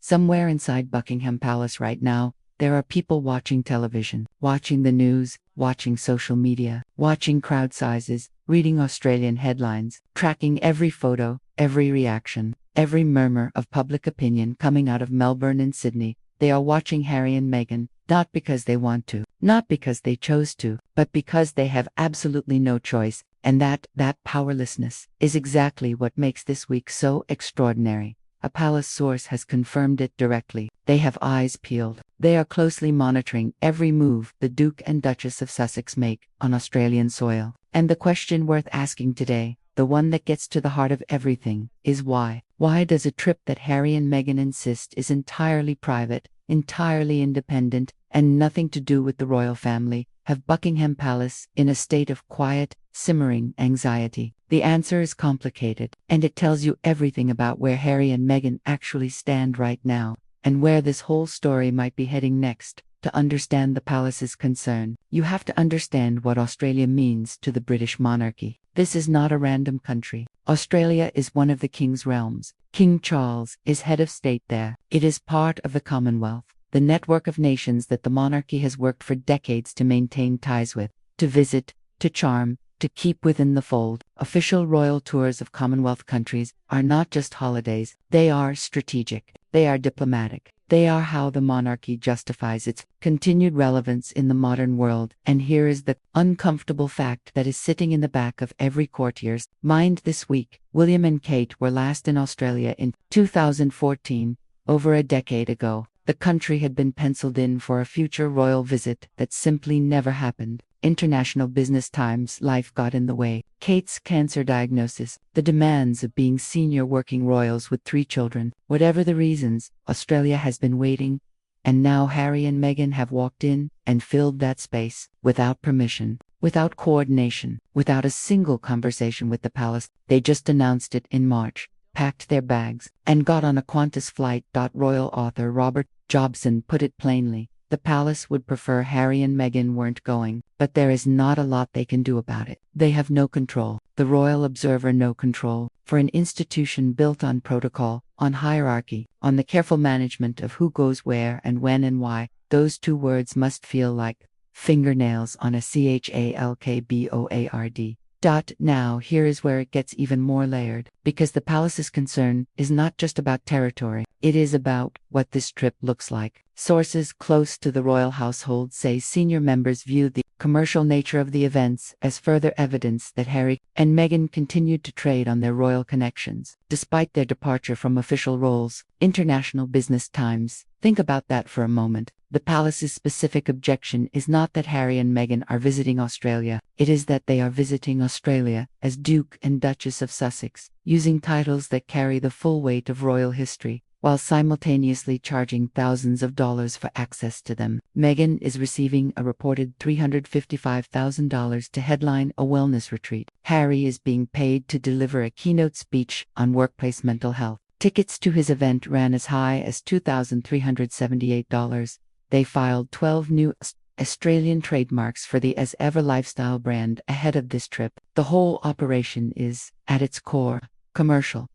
Somewhere inside Buckingham Palace right now, there are people watching television, watching the news, watching social media, watching crowd sizes, reading Australian headlines, tracking every photo, every reaction, every murmur of public opinion coming out of Melbourne and Sydney. They are watching Harry and Meghan, not because they want to, not because they chose to, but because they have absolutely no choice, and that powerlessness is exactly what makes this week so extraordinary. A palace source has confirmed it directly. They have eyes peeled. They are closely monitoring every move the Duke and Duchess of Sussex make on Australian soil. And the question worth asking today, the one that gets to the heart of everything, is why? Why does a trip that Harry and Meghan insist is entirely private, entirely independent, and nothing to do with the royal family, have Buckingham Palace in a state of quiet, simmering anxiety? The answer is complicated, and it tells you everything about where Harry and Meghan actually stand right now, and where this whole story might be heading next. To understand the palace's concern, you have to understand what Australia means to the British monarchy. This is not a random country. Australia is one of the King's realms. King Charles is head of state there. It is part of the Commonwealth, the network of nations that the monarchy has worked for decades to maintain ties with, to visit, to charm, to keep within the fold. Official royal tours of Commonwealth countries are not just holidays, they are strategic, they are diplomatic. They are how the monarchy justifies its continued relevance in the modern world. And here is the uncomfortable fact that is sitting in the back of every courtier's mind this week. William and Kate were last in Australia in 2014, over a decade ago. The country had been penciled in for a future royal visit that simply never happened. International business times, life got in the way. Kate's cancer diagnosis, the demands of being senior working royals with 3 children. Whatever the reasons, Australia has been waiting, and now Harry and Meghan have walked in and filled that space, without permission, without coordination, without a single conversation with the palace. They just announced it in March, packed their bags, and got on a Qantas flight. Royal author Robert Jobson put it plainly. The palace would prefer Harry and Meghan weren't going, but there is not a lot they can do about it. They have no control. The Royal Observer no control. For an institution built on protocol, on hierarchy, on the careful management of who goes where and when and why, those 2 words must feel like fingernails on a chalkboard. Now here is where it gets even more layered, because the palace's concern is not just about territory, it is about what this trip looks like. Sources close to the royal household say senior members viewed the commercial nature of the events as further evidence that Harry and Meghan continued to trade on their royal connections, despite their departure from official roles. International Business Times. Think about that for a moment. The palace's specific objection is not that Harry and Meghan are visiting Australia, it is that they are visiting Australia as Duke and Duchess of Sussex, using titles that carry the full weight of royal history, while simultaneously charging thousands of dollars for access to them. Meghan is receiving a reported $355,000 to headline a wellness retreat. Harry is being paid to deliver a keynote speech on workplace mental health. Tickets to his event ran as high as $2,378. They filed 12 new Australian trademarks for the As Ever lifestyle brand ahead of this trip. The whole operation is, at its core, commercial.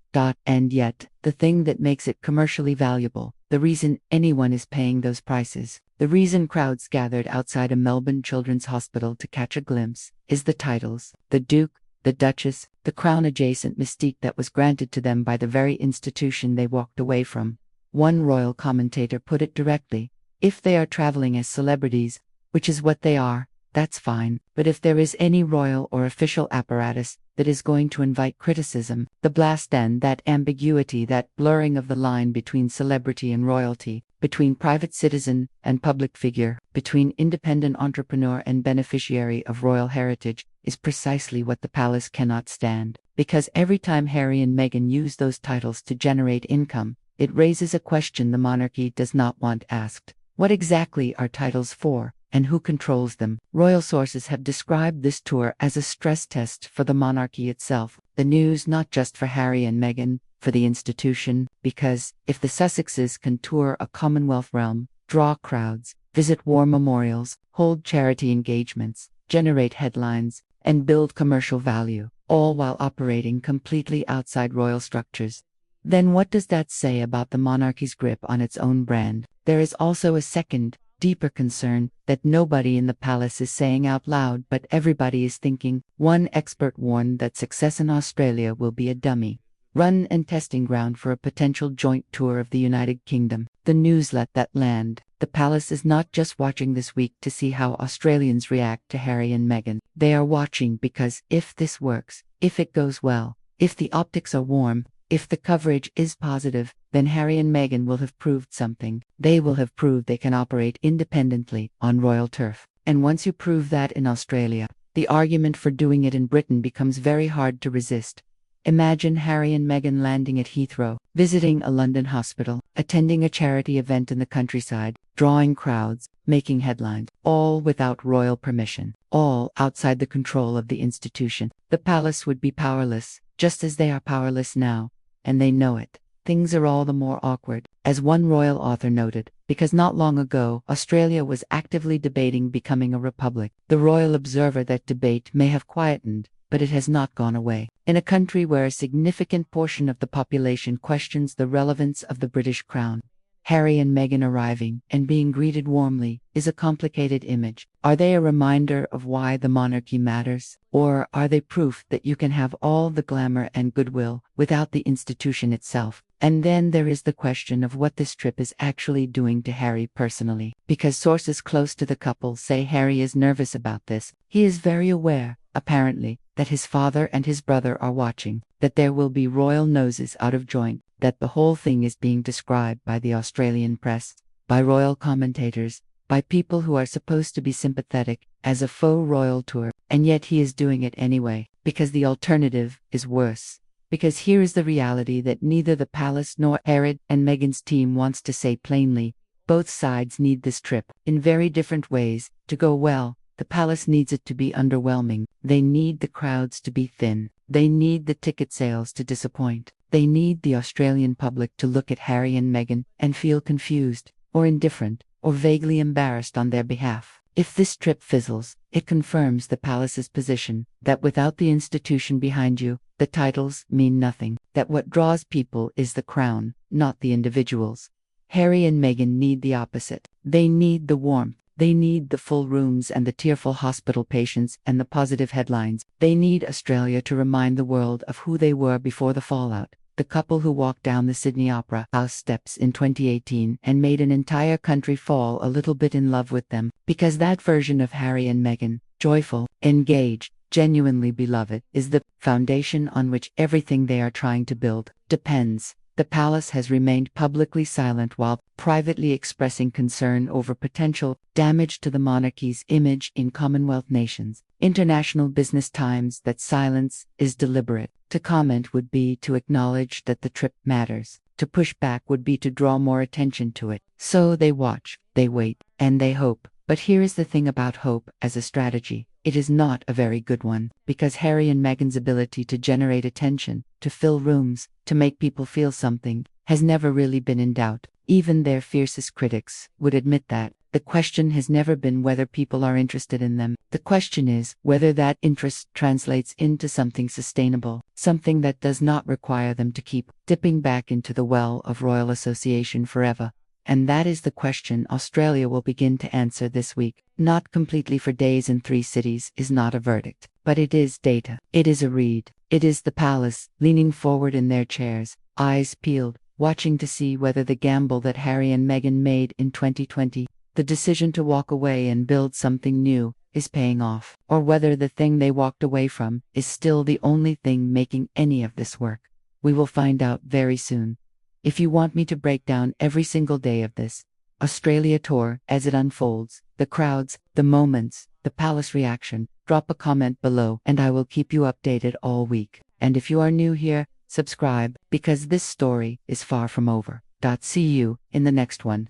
And yet, the thing that makes it commercially valuable, the reason anyone is paying those prices, the reason crowds gathered outside a Melbourne Children's Hospital to catch a glimpse, is the titles, the Duke, the Duchess, the crown-adjacent mystique that was granted to them by the very institution they walked away from. One royal commentator put it directly: if they are traveling as celebrities, which is what they are, that's fine, but if there is any royal or official apparatus that is going to invite criticism, the blast and that ambiguity, that blurring of the line between celebrity and royalty, between private citizen and public figure, between independent entrepreneur and beneficiary of royal heritage, is precisely what the palace cannot stand. Because every time Harry and Meghan use those titles to generate income, it raises a question the monarchy does not want asked. What exactly are titles for, and who controls them? Royal sources have described this tour as a stress test for the monarchy itself. The news not just for Harry and Meghan, for the institution, because if the Sussexes can tour a Commonwealth realm, draw crowds, visit war memorials, hold charity engagements, generate headlines, and build commercial value, all while operating completely outside royal structures, Then what does that say about the monarchy's grip on its own brand? There is also a second, deeper concern that nobody in the palace is saying out loud, but everybody is thinking. One expert warned that success in Australia will be a dummy run and testing ground for a potential joint tour of the United Kingdom. The news let that land. The palace is not just watching this week to see how Australians react to Harry and Meghan. They are watching because if this works, if it goes well, if the optics are warm, if the coverage is positive, then Harry and Meghan will have proved something. They will have proved they can operate independently on royal turf. And once you prove that in Australia, the argument for doing it in Britain becomes very hard to resist. Imagine Harry and Meghan landing at Heathrow, visiting a London hospital, attending a charity event in the countryside, drawing crowds, making headlines, all without royal permission, all outside the control of the institution. The palace would be powerless, just as they are powerless now, and they know it. Things are all the more awkward, as one royal author noted, because not long ago Australia was actively debating becoming a republic. The royal observer that debate may have quietened, but it has not gone away. In a country where a significant portion of the population questions the relevance of the British crown, Harry and Meghan arriving and being greeted warmly is a complicated image. Are they a reminder of why the monarchy matters? Or are they proof that you can have all the glamour and goodwill without the institution itself? And then there is the question of what this trip is actually doing to Harry personally. Because sources close to the couple say Harry is nervous about this. He is very aware, apparently, that his father and his brother are watching, that there will be royal noses out of joint, that the whole thing is being described by the Australian press, by royal commentators, by people who are supposed to be sympathetic, as a faux royal tour, and yet he is doing it anyway, because the alternative is worse. Because here is the reality that neither the palace nor Harry and Meghan's team wants to say plainly. Both sides need this trip, in very different ways, to go well. The palace needs it to be underwhelming. They need the crowds to be thin. They need the ticket sales to disappoint. They need the Australian public to look at Harry and Meghan and feel confused, or indifferent, or vaguely embarrassed on their behalf. If this trip fizzles, it confirms the palace's position, that without the institution behind you, the titles mean nothing, that what draws people is the crown, not the individuals. Harry and Meghan need the opposite. They need the warmth. They need the full rooms and the tearful hospital patients and the positive headlines. They need Australia to remind the world of who they were before the fallout. The couple who walked down the Sydney Opera House steps in 2018 and made an entire country fall a little bit in love with them, because that version of Harry and Meghan, joyful, engaged, genuinely beloved, is the foundation on which everything they are trying to build depends. The palace has remained publicly silent while privately expressing concern over potential damage to the monarchy's image in Commonwealth nations. International Business Times that silence is deliberate. To comment would be to acknowledge that the trip matters. To push back would be to draw more attention to it. So they watch, they wait, and they hope. But here is the thing about hope as a strategy. It is not a very good one, because Harry and Meghan's ability to generate attention, to fill rooms, to make people feel something, has never really been in doubt. Even their fiercest critics would admit that. The question has never been whether people are interested in them. The question is whether that interest translates into something sustainable, something that does not require them to keep dipping back into the well of royal association forever. And that is the question Australia will begin to answer this week. Not completely for days in 3 cities is not a verdict, but it is data. It is a read. It is the palace, leaning forward in their chairs, eyes peeled, watching to see whether the gamble that Harry and Meghan made in 2020, the decision to walk away and build something new, is paying off, or whether the thing they walked away from is still the only thing making any of this work. We will find out very soon. If you want me to break down every single day of this Australia tour as it unfolds, the crowds, the moments, the palace reaction, drop a comment below and I will keep you updated all week. And if you are new here, subscribe, because this story is far from over. See you in the next one.